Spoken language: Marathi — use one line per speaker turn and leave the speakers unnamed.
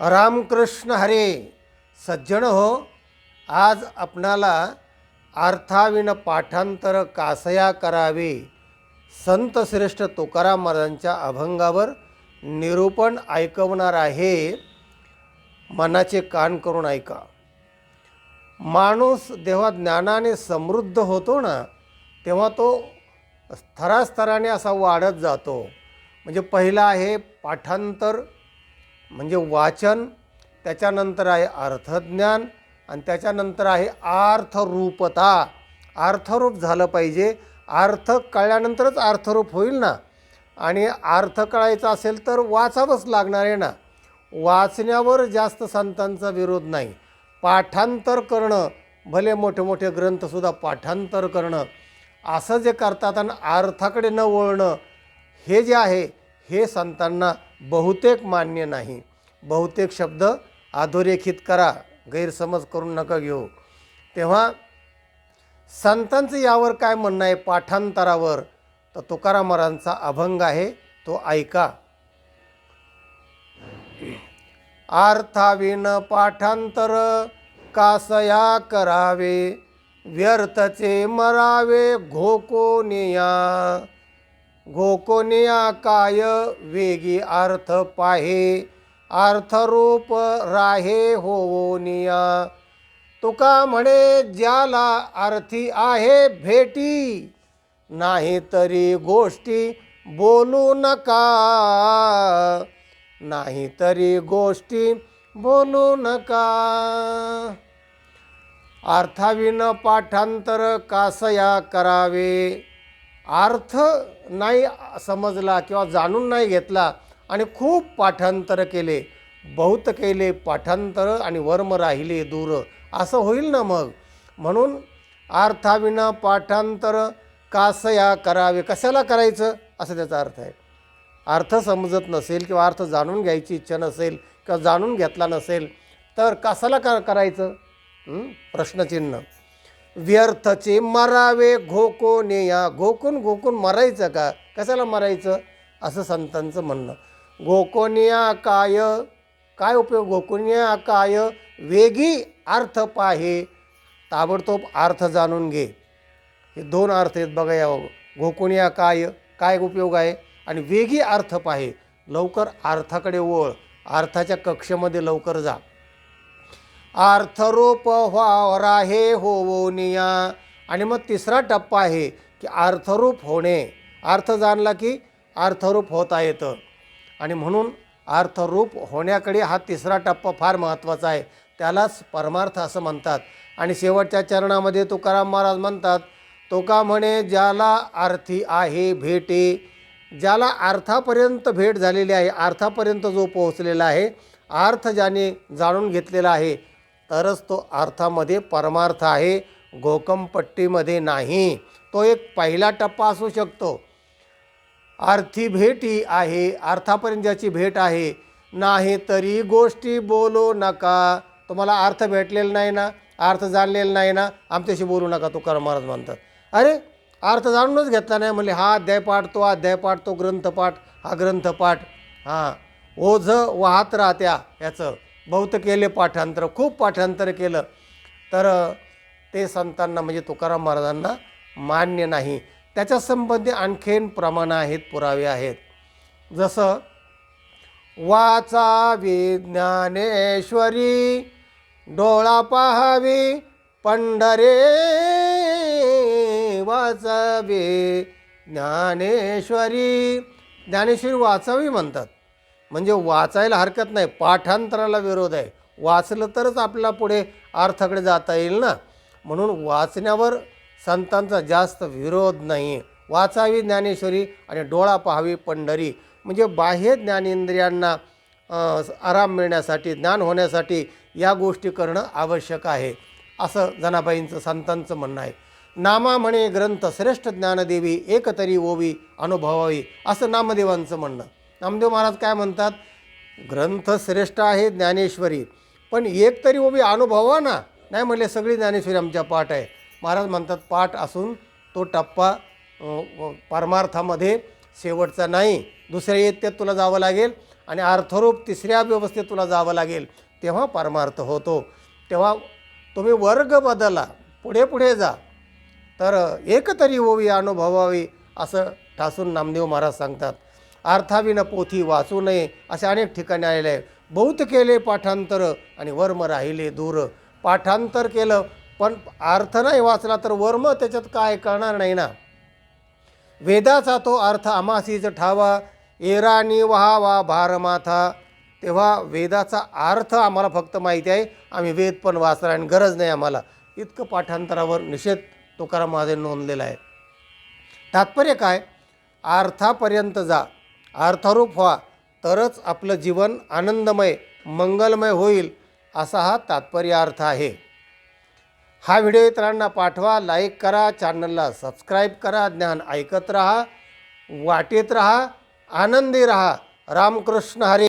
रामकृष्ण हरे. सज्जन हो, आज आपणाला अर्थाविन पाठांतर कासया करावे संत श्रेष्ठ तुकाराम महाराजांच्या अभंगावर निरूपण ऐकवणार आहे. मनाचे कान करून ऐका. माणूस जेव्हा ज्ञानाने समृद्ध होतो ना, तेव्हा तो स्तरास्तराने असा वाढत जातो. म्हणजे पहिला आहे पाठांतर म्हणजे वाचन, त्याच्यानंतर आहे अर्थज्ञान आणि त्याच्यानंतर आहे अर्थरूपता. अर्थरूप झालं पाहिजे. अर्थ कळल्यानंतरच अर्थरूप होईल ना. आणि अर्थ कळायचा असेल तर वाचावंच लागणार आहे ना. वाचण्यावर जास्त संतांचा विरोध नाही. पाठांतर करणं, भले मोठे मोठे ग्रंथसुद्धा पाठांतर करणं, असं जे करतात आणि अर्थाकडे न वळणं, हे जे आहे हे संतांना बहुतेक मान्य नाही. बहुतेक शब्द अधोरेखित करा, गैरसमज करून नका घेऊ. तेव्हा संतांचं यावर काय म्हणणं आहे पाठांतरावर, तर तुकाराम महाराजांचा अभंग आहे, तो ऐका. अर्थाविन पाठांतर कासया करावे, व्यर्थचे मरावे घोकोनिया. घोकोनिया काय वेगी अर्थ पाहे, अर्थरूप राहे होवोनिया. तुका म्हणे ज्याला अर्थी आहे भेटी, नाही तरी गोष्टी बोलू नका. नाही तरी गोष्टी बोलू नका. अर्थाविन पाठांतर कासया करावे. अर्थ नाही समजला किंवा जाणून नाही घेतला आणि खूप पाठांतर केले, बहुत केले पाठांतर आणि वर्म राहिले दूर, असं होईल ना मग. म्हणून अर्थाविना पाठांतर कासया करावे. कशाला करायचं असं त्याचा अर्थ आहे. अर्थ समजत नसेल किंवा अर्थ जाणून घ्यायची इच्छा नसेल किंवा जाणून घेतला नसेल तर कशाला करायचं. प्रश्नचिन्ह. व्यर्थचे मरावे घोकोनिया. घोकून घोकून मरायचं का, कशाला मरायचं असं संतांचं म्हणणं. घोकोनिया काय, काय उपयोग. घोकोनिया काय वेगी अर्थ पाहे. ताबडतोब अर्थ जाणून घे. हे दोन अर्थ आहेत बघा या. घोकोनिया काय, काय उपयोग आहे, आणि वेगी अर्थ पाहे, लवकर अर्थाकडे वळ, अर्थाच्या कक्षेमध्ये लवकर जा. अर्थरूप राहे होवोनिया. आणि मग तिसरा टप्पा आहे की अर्थरूप होणे. अर्थ जाणला की अर्थरूप होता येतं. आणि म्हणून अर्थरूप होण्याकडे हा तिसरा टप्पा फार महत्त्वाचा आहे. त्यालाच परमार्थ असं म्हणतात. आणि शेवटच्या चरणामध्ये तुकाराम महाराज म्हणतात, तुका म्हणे ज्याला अर्थी आहे भेटे. ज्याला अर्थापर्यंत भेट झालेली आहे, अर्थापर्यंत जो पोहोचलेला आहे, अर्थ ज्याने जाणून घेतलेला आहे, तरच तो अर्थामध्ये परमार्थ आहे, घोकमपट्टीमध्ये नाही. तो एक पहिला टप्पा असू शकतो. अर्थी भेटी आहे, अर्थापर्यंत ज्याची भेट आहे. नाही तरी गोष्टी बोलू नका. तुम्हाला अर्थ भेटलेला नाही ना, अर्थ जाणलेला नाही ना, आमच्याशी बोलू नका तुकाराम महाराज म्हणतात. अरे अर्थ जाणूनच घेतला नाही म्हणले, हा अध्यायपाठ, तो अध्यायपाठ, तो ग्रंथपाठ, हा ग्रंथपाठ, हां ओझं वाहत राहत्या याचं. बहुत केले पाठांतर, खूप पाठांतर केलं, तर ते संतांना म्हणजे तुकाराम महाराजांना मान्य नाही. त्याच्या संबंधी आणखीन प्रमाणं आहेत, पुरावे आहेत. जसं वाचावी ज्ञानेश्वरी, डोळा पाहावी पंढरे. वाचावी ज्ञानेश्वरी. ज्ञानेश्वरी वाचावी म्हणतात, म्हणजे वाचायला हरकत नाही, पाठांतराला विरोध आहे. वाचलं तरच आपल्याला पुढे अर्थाकडे जाता येईल ना. म्हणून वाचण्यावर संतांचा जास्त विरोध नाही. वाचावी ज्ञानेश्वरी आणि डोळा पाहावी पंढरी. म्हणजे बाह्य ज्ञानेंद्रियांना आराम मिळण्यासाठी, ज्ञान होण्यासाठी या गोष्टी करणं आवश्यक आहे, असं जनाबाईंचं संतांचं म्हणणं आहे. नामा म्हणे ग्रंथ श्रेष्ठ ज्ञानदेवी, एकतरी ओवी अनुभवावी, असं नामदेवांचं म्हणणं. नामदेव महाराज काय म्हणतात, ग्रंथ श्रेष्ठ आहे ज्ञानेश्वरी, पण एक तरी ओवी अनुभवा ना. नाही म्हणले सगळी ज्ञानेश्वरी आमच्या पाठ आहे. महाराज म्हणतात पाठ असून तो टप्पा परमार्थामध्ये शेवटचा नाही. दुसऱ्या इयत्तेत तुला जावं लागेल आणि अर्थरूप तिसऱ्या व्यवस्थेत तुला जावं लागेल, तेव्हा परमार्थ होतो. तेव्हा तुम्ही वर्ग बदला, पुढे पुढे जा, तर एक तरी होवी अनुभवावी, असं ठासून नामदेव महाराज सांगतात. अर्थाविन पोथी वाचू नये अशा अनेक ठिकाणी आलेले आहे. बहुत केले पाठांतर आणि वर्म राहिले दूर. पाठांतर केलं पण अर्थ नाही वाचला तर वर्म त्याच्यात काय कळणार नाही ना. वेदाचा तो अर्थ आमासीच ठावा, एरानी व्हावा भारमाथा. तेव्हा वेदाचा अर्थ आम्हाला फक्त माहिती आहे, आम्ही वेद पण वाचला आणि गरज नाही आम्हाला. इतकं पाठांतरावर निषेध तुकाराम महाराजांनी नोंदलेला आहे. तात्पर्य काय? अर्थापर्यंत जा, अर्थरूप व्हा, तरच आपलं जीवन आनंदमय मंगलमय होईल, असा हा तात्पर्य अर्थ आहे. हा व्हिडिओ इतरांना पाठवा, लाईक करा, चॅनलला सबस्क्राईब करा. ज्ञान ऐकत रहा, वाटेत रहा, आनंदी रहा. रामकृष्ण हरी.